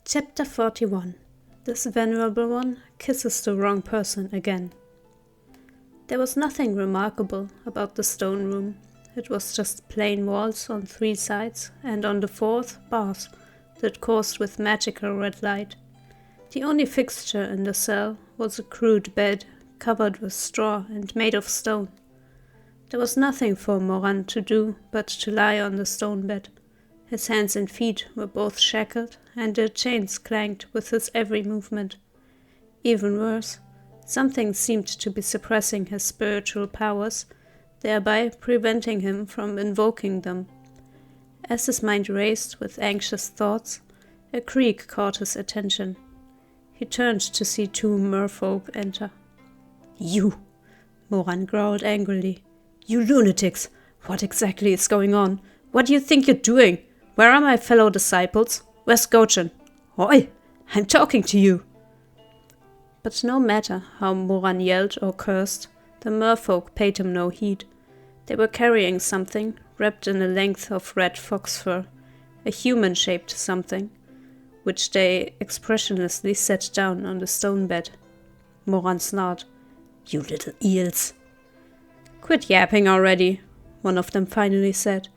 Chapter 41. This venerable one kisses the wrong person again. There was nothing remarkable about the stone room. It was just plain walls on 3 sides, and on the 4th, bars that coursed with magical red light. The only fixture in the cell was a crude bed covered with straw and made of stone. There was nothing for Moran to do but to lie on the stone bed. His hands and feet were both shackled, and the chains clanked with his every movement. Even worse, something seemed to be suppressing his spiritual powers, thereby preventing him from invoking them. As his mind raced with anxious thoughts, a creak caught his attention. He turned to see 2 merfolk enter. "You!" Moran growled angrily. "You lunatics! What exactly is going on? What do you think you're doing? Where are my fellow disciples? Where's Gochin? Oi! I'm talking to you!" But no matter how Moran yelled or cursed, the merfolk paid him no heed. They were carrying something wrapped in a length of red fox fur, a human-shaped something, which they expressionlessly set down on the stone bed. Moran snarled. "You little eels!" "Quit yapping already," one of them finally said,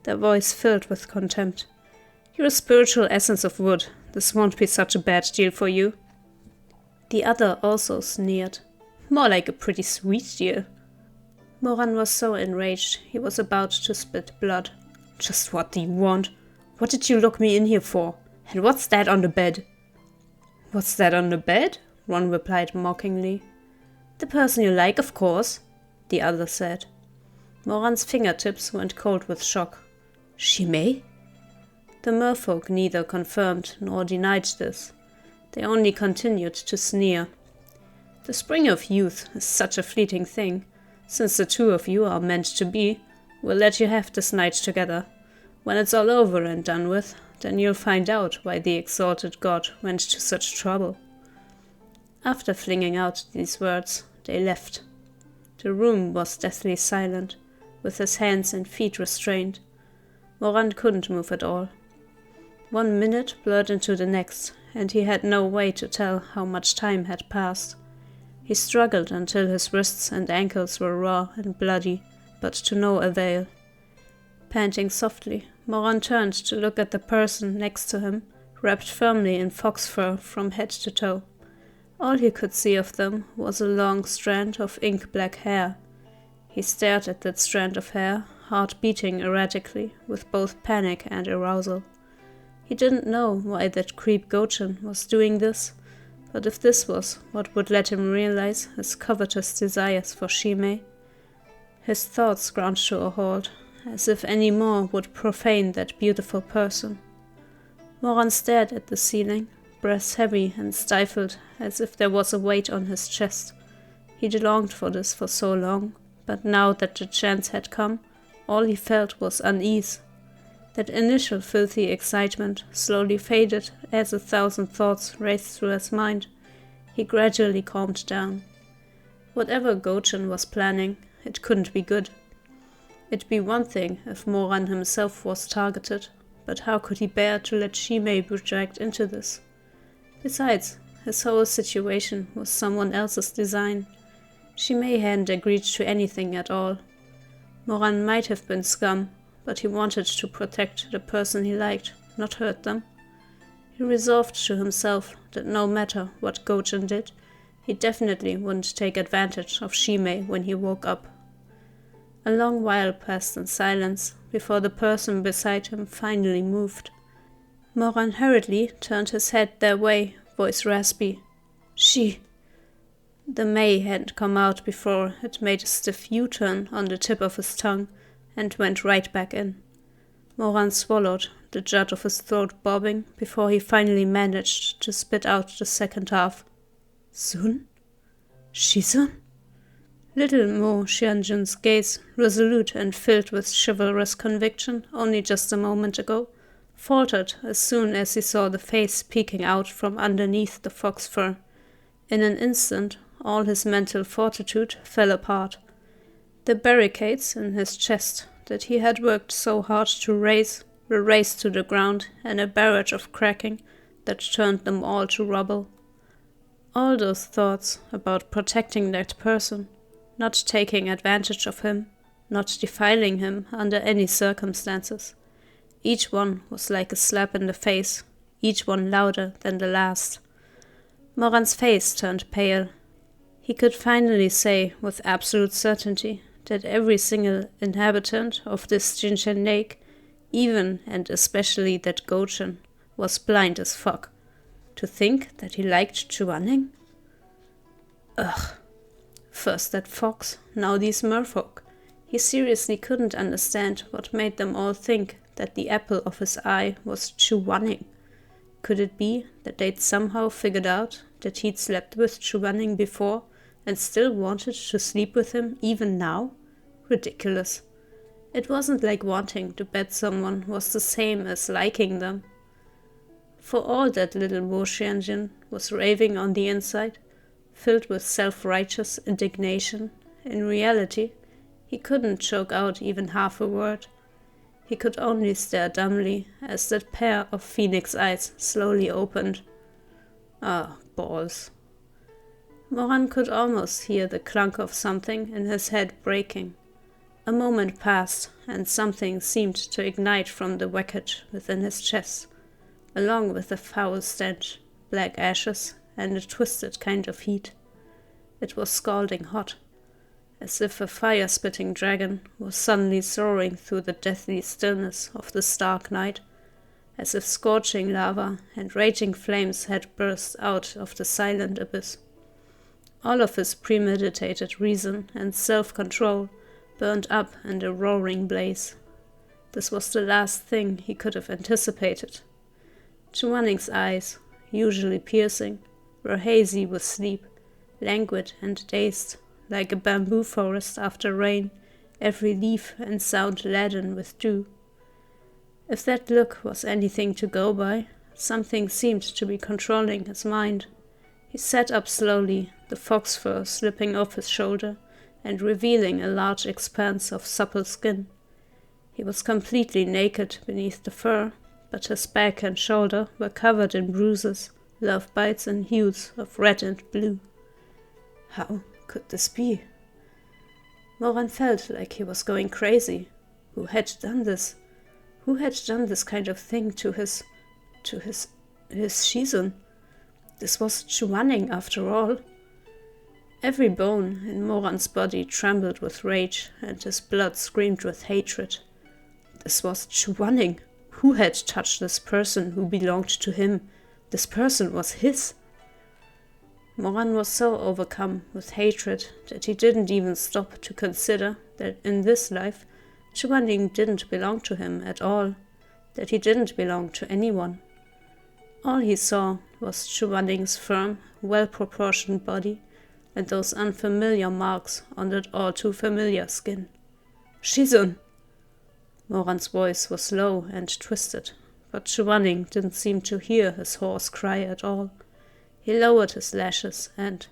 their voice filled with contempt. "You're a spiritual essence of wood. This won't be such a bad deal for you." The other also sneered. "More like a pretty sweet deal." Moran was so enraged he was about to spit blood. "Just what do you want? What did you lock me in here for? And what's that on the bed?" "What's that on the bed?" Ron replied mockingly. "The person you like, of course," the other said. Moran's fingertips went cold with shock. "She may?" The merfolk neither confirmed nor denied this. They only continued to sneer. "The spring of youth is such a fleeting thing. Since the 2 of you are meant to be, we'll let you have this night together. When it's all over and done with, then you'll find out why the exalted god went to such trouble." After flinging out these words, they left. The room was deathly silent, with his hands and feet restrained. Moran couldn't move at all. 1 minute blurred into the next, and he had no way to tell how much time had passed. He struggled until his wrists and ankles were raw and bloody, but to no avail. Panting softly, Moran turned to look at the person next to him, wrapped firmly in fox fur from head to toe. All he could see of them was a long strand of ink-black hair. He stared at that strand of hair, heart beating erratically with both panic and arousal. He didn't know why that creep Gochin was doing this, but if this was what would let him realize his covetous desires for Shimei, his thoughts ground to a halt, as if any more would profane that beautiful person. Moran stared at the ceiling, breath heavy and stifled, as if there was a weight on his chest. He'd longed for this for so long, but now that the chance had come, all he felt was unease. That initial filthy excitement slowly faded as 1,000 thoughts raced through his mind. He gradually calmed down. Whatever Gochin was planning, it couldn't be good. It'd be one thing if Moran himself was targeted, but how could he bear to let Shimei be dragged into this? Besides, his whole situation was someone else's design. Shimei hadn't agreed to anything at all. Moran might have been scum, but he wanted to protect the person he liked, not hurt them. He resolved to himself that no matter what Gochin did, he definitely wouldn't take advantage of Shimei when he woke up. A long while passed in silence before the person beside him finally moved. Moran hurriedly turned his head their way, voice raspy. "She..." The May hadn't come out before it made a stiff U-turn on the tip of his tongue and went right back in. Moran swallowed, the jut of his throat bobbing, before he finally managed to spit out the second half. "Sun? Shizun?" Little Mo Xianjun's gaze, resolute and filled with chivalrous conviction only just a moment ago, faltered as soon as he saw the face peeking out from underneath the fox fur. In an instant, all his mental fortitude fell apart. The barricades in his chest that he had worked so hard to raise were razed to the ground, and a barrage of cracking, that turned them all to rubble. All those thoughts about protecting that person, not taking advantage of him, not defiling him under any circumstances. Each one was like a slap in the face, each one louder than the last. Moran's face turned pale. He could finally say with absolute certainty that every single inhabitant of this Jinchen lake, even and especially that Gochin, was blind as fuck. To think that he liked Chuaning? Ugh. First that fox, now these merfolk. He seriously couldn't understand what made them all think that the apple of his eye was Chuaning. Could it be that they'd somehow figured out that he'd slept with Chuaning before and still wanted to sleep with him even now? Ridiculous. It wasn't like wanting to bet someone was the same as liking them. For all that little Mo Xianjin was raving on the inside, filled with self-righteous indignation, in reality, he couldn't choke out even half a word. He could only stare dumbly as that pair of phoenix eyes slowly opened. Ah, balls. Moran could almost hear the clunk of something in his head breaking. A moment passed, and something seemed to ignite from the wreckage within his chest, along with a foul stench, black ashes, and a twisted kind of heat. It was scalding hot, as if a fire-spitting dragon was suddenly soaring through the deathly stillness of the stark night, as if scorching lava and raging flames had burst out of the silent abyss. All of his premeditated reason and self-control burned up in a roaring blaze. This was the last thing he could have anticipated. Chuaning's eyes, usually piercing, were hazy with sleep, languid and dazed, like a bamboo forest after rain, every leaf and sound laden with dew. If that look was anything to go by, something seemed to be controlling his mind. He sat up slowly, the fox fur slipping off his shoulder and revealing a large expanse of supple skin. He was completely naked beneath the fur, but his back and shoulder were covered in bruises, love bites and hues of red and blue. How could this be? Moran felt like he was going crazy. Who had done this? Who had done this kind of thing to his shizun? This was Chuaning after all. Every bone in Moran's body trembled with rage, and his blood screamed with hatred. This was Chuaning. Who had touched this person who belonged to him? This person was his. Moran was so overcome with hatred that he didn't even stop to consider that in this life, Chuaning didn't belong to him at all, that he didn't belong to anyone. All he saw was Chuaning's firm, well-proportioned body and those unfamiliar marks on that all-too-familiar skin. Shizun! Moran's voice was low and twisted, but Chuaning didn't seem to hear his hoarse cry at all. He lowered his lashes and,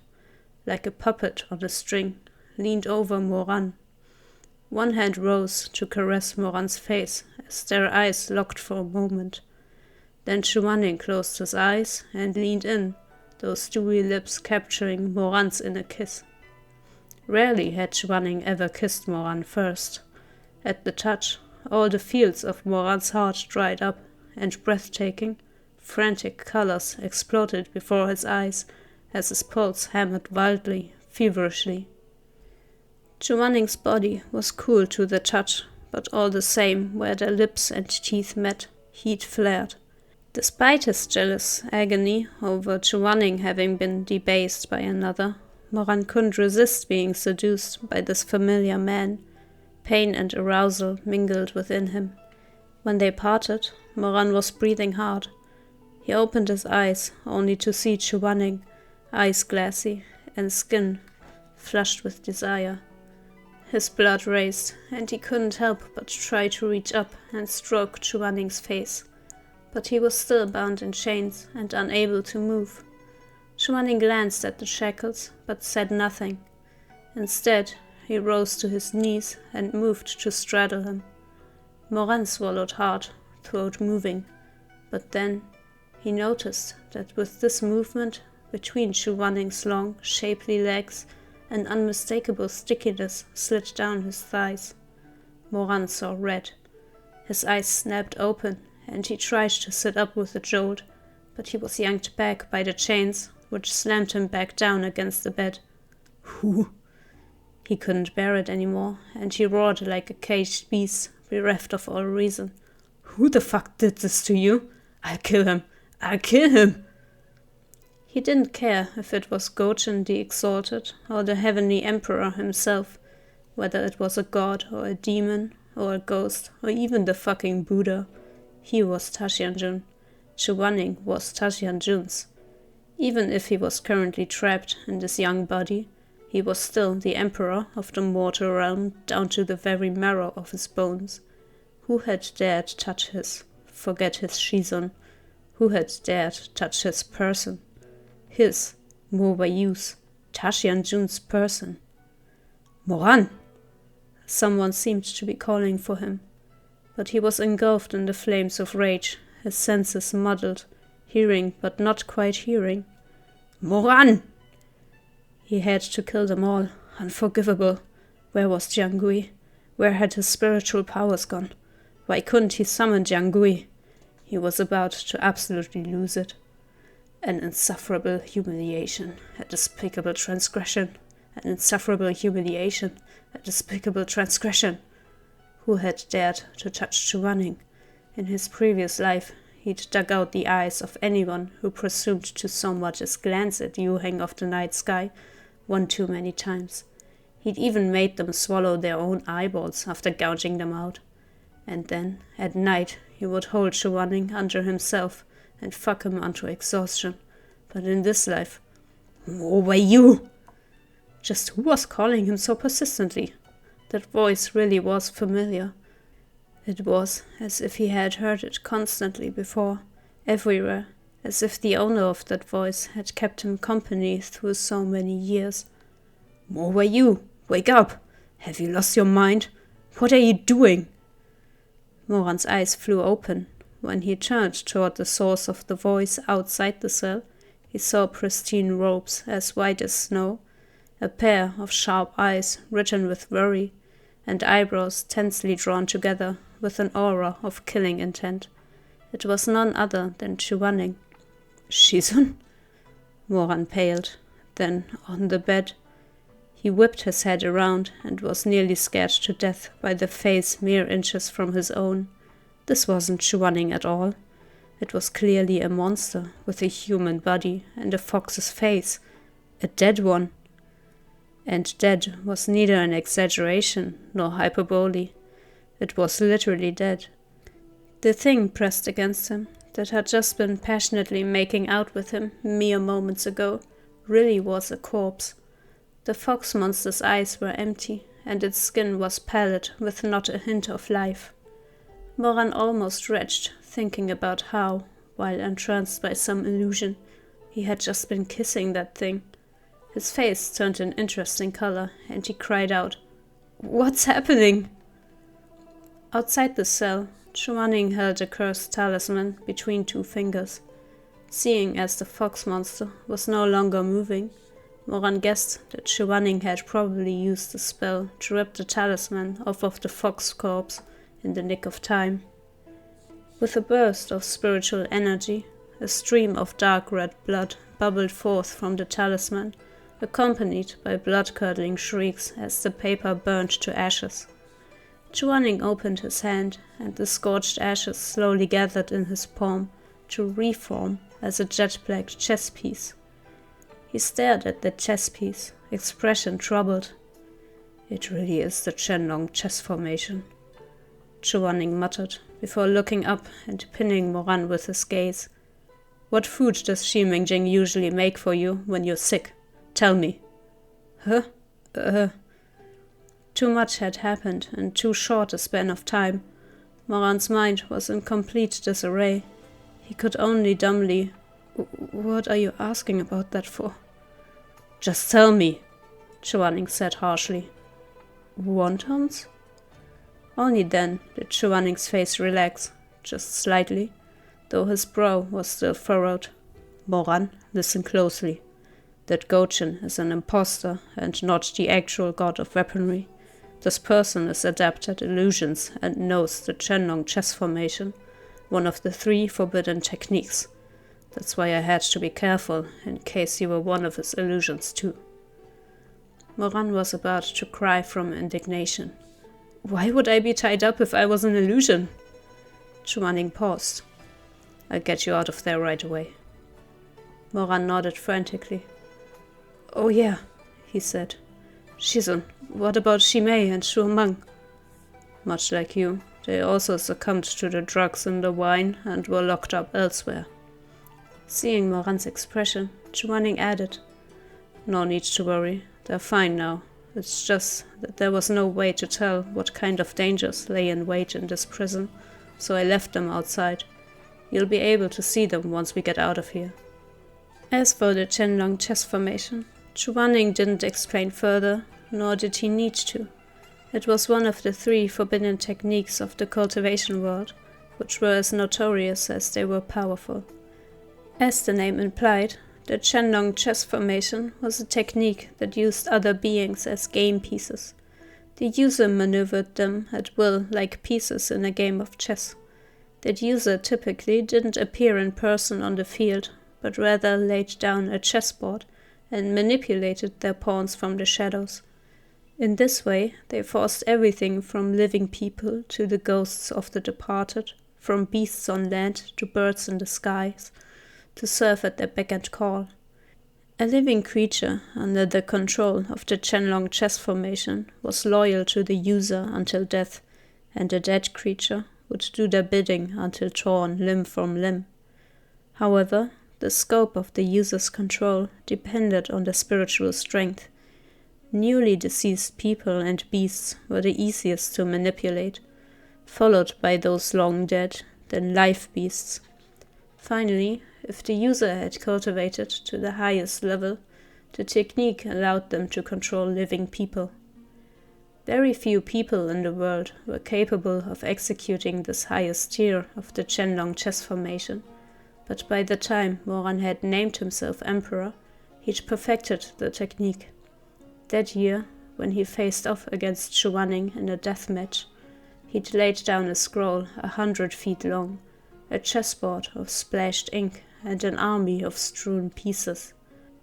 like a puppet on a string, leaned over Moran. One hand rose to caress Moran's face as their eyes locked for a moment. Then Chuaning closed his eyes and leaned in, those dewy lips capturing Moran's in a kiss. Rarely had Chuaning ever kissed Moran first. At the touch, all the fields of Moran's heart dried up, and breathtaking, frantic colors exploded before his eyes as his pulse hammered wildly, feverishly. Chuaning's body was cool to the touch, but all the same, where their lips and teeth met, heat flared. Despite his jealous agony over Chuaning having been debased by another, Moran couldn't resist being seduced by this familiar man. Pain and arousal mingled within him. When they parted, Moran was breathing hard. He opened his eyes, only to see Chuaning, eyes glassy, and skin flushed with desire. His blood raced, and he couldn't help but try to reach up and stroke Chuaning's face. But he was still bound in chains and unable to move. Chuaning glanced at the shackles, but said nothing. Instead, he rose to his knees and moved to straddle him. Moran swallowed hard, throat moving, but then He noticed that with this movement, between Chuaning's long, shapely legs, an unmistakable stickiness slid down his thighs. Moran saw red. His eyes snapped open, and he tried to sit up with a jolt, but he was yanked back by the chains, which slammed him back down against the bed. Who? He couldn't bear it anymore, and he roared like a caged beast, bereft of all reason. Who the fuck did this to you? I'll kill him! I'll kill him! He didn't care if it was Gojin the Exalted or the Heavenly Emperor himself, whether it was a god or a demon or a ghost or even the fucking Buddha. He was Taxianjun. Chuaning was Taxianjun's. Even if he was currently trapped in this young body, he was still the emperor of the mortal realm down to the very marrow of his bones. Who had dared touch his, forget his shizun? Who had dared touch his person? His, Mo Bayu's, Taxianjun's person. Moran! Someone seemed to be calling for him, but he was engulfed in the flames of rage, his senses muddled, hearing but not quite hearing. Moran! He had to kill them all. Unforgivable. Where was Jiangui? Where had his spiritual powers gone? Why couldn't he summon Jiangui? He was about to absolutely lose it. An insufferable humiliation, a despicable transgression, an insufferable humiliation, a despicable transgression. Who had dared to touch Chuaning? In his previous life, he'd dug out the eyes of anyone who presumed to so much as glance at Yu Heng of the night sky, one too many times. He'd even made them swallow their own eyeballs after gouging them out. And then, at night, he would hold Chuaning under himself and fuck him unto exhaustion. But in this life, Mo Weiyu! Just who was calling him so persistently? That voice really was familiar. It was as if he had heard it constantly before, everywhere, as if the owner of that voice had kept him company through so many years. Mo Weiyu, wake up! Have you lost your mind? What are you doing? Moran's eyes flew open. When he turned toward the source of the voice outside the cell, he saw pristine robes as white as snow, a pair of sharp eyes written with worry, and eyebrows tensely drawn together with an aura of killing intent. It was none other than Chuaning. Shizun? Moran paled. Then, on the bed, he whipped his head around and was nearly scared to death by the face mere inches from his own. This wasn't Chuaning at all. It was clearly a monster with a human body and a fox's face, a dead one. And dead was neither an exaggeration nor hyperbole. It was literally dead. The thing pressed against him, that had just been passionately making out with him mere moments ago, really was a corpse. The fox monster's eyes were empty, and its skin was pallid with not a hint of life. Moran almost retched, thinking about how, while entranced by some illusion, he had just been kissing that thing. His face turned an interesting color, and he cried out, "What's happening?" Outside the cell, Chuaning held a cursed talisman between two fingers. Seeing as the fox monster was no longer moving, Moran guessed that Chuaning had probably used the spell to rip the talisman off of the fox corpse in the nick of time. With a burst of spiritual energy, a stream of dark red blood bubbled forth from the talisman, accompanied by blood-curdling shrieks as the paper burned to ashes. Chuaning opened his hand, and the scorched ashes slowly gathered in his palm to reform as a jet-black chess piece. He stared at the chess piece, expression troubled. It really is the Chenlong chess formation, Chuaning muttered, before looking up and pinning Moran with his gaze. What food does Xi Mingjing usually make for you when you're sick? Tell me. Huh? Too much had happened in too short a span of time. Moran's mind was in complete disarray. He could only dumbly... What are you asking about that for? Just tell me, Chuaning said harshly. Wontons? Only then did Chuaning's face relax, just slightly. though his brow was still furrowed. "Moran, listen closely. That Gojin is an impostor and not the actual god of weaponry. This person is adept at illusions and knows the Chenlong chess formation, one of the 3 forbidden techniques. That's why I had to be careful, in case you were one of his illusions too." Moran was about to cry from indignation. "Why would I be tied up if I was an illusion?" Chuaning paused. "I'll get you out of there right away." Moran nodded frantically. "Oh yeah," he said. "Shizun, what about Shimei and Shuomeng?" "Much like you, they also succumbed to the drugs in the wine and were locked up elsewhere." Seeing Moran's expression, Chuaning added, "No need to worry, they're fine now. It's just that there was no way to tell what kind of dangers lay in wait in this prison, so I left them outside. You'll be able to see them once we get out of here." As for the Chenlong chess formation, Chuaning didn't explain further, nor did he need to. It was one of the 3 forbidden techniques of the cultivation world, which were as notorious as they were powerful. As the name implied, the Chenlong chess formation was a technique that used other beings as game pieces. The user maneuvered them at will like pieces in a game of chess. That user typically didn't appear in person on the field, but rather laid down a chessboard and manipulated their pawns from the shadows. In this way, they forced everything from living people to the ghosts of the departed, from beasts on land to birds in the skies, to serve at their beck and call. A living creature under the control of the Chenlong chess formation was loyal to the user until death, and a dead creature would do their bidding until torn limb from limb. However, the scope of the user's control depended on their spiritual strength. Newly deceased people and beasts were the easiest to manipulate, followed by those long dead, then live beasts. Finally, if the user had cultivated to the highest level, the technique allowed them to control living people. Very few people in the world were capable of executing this highest tier of the Chenlong chess formation, but by the time Moran had named himself emperor, he'd perfected the technique. That year, when he faced off against Chuaning in a death match, he'd laid down a scroll 100 feet long, a chessboard of splashed ink, and an army of strewn pieces.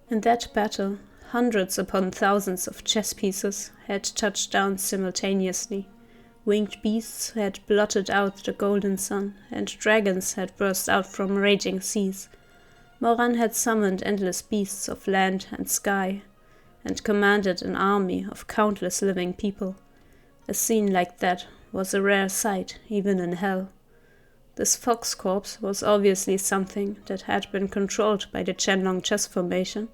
In that battle, hundreds upon thousands of chess pieces had touched down simultaneously. Winged beasts had blotted out the golden sun, and dragons had burst out from raging seas. Moran had summoned endless beasts of land and sky, and commanded an army of countless living people. A scene like that was a rare sight, even in hell. This fox corpse was obviously something that had been controlled by the Chenlong chess formation,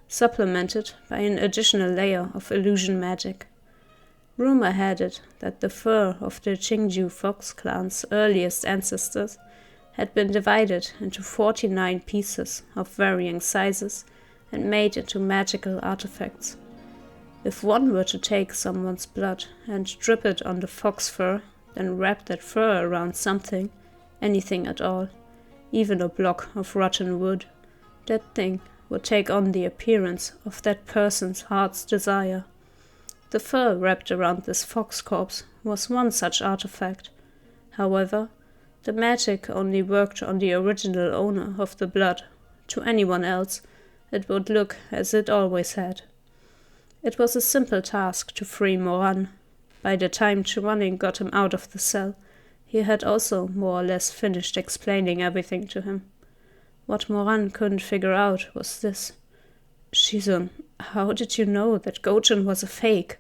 supplemented by an additional layer of illusion magic. Rumor had it that the fur of the Qingju fox clan's earliest ancestors had been divided into 49 pieces of varying sizes and made into magical artifacts. If one were to take someone's blood and drip it on the fox fur, then wrap that fur around something, anything at all, even a block of rotten wood, that thing would take on the appearance of that person's heart's desire. The fur wrapped around this fox corpse was one such artifact. However, the magic only worked on the original owner of the blood. To anyone else, it would look as it always had. It was a simple task to free Moran. By the time Chuaning got him out of the cell, he had also more or less finished explaining everything to him. What Moran couldn't figure out was this. "Shizun, how did you know that Gojin was a fake?"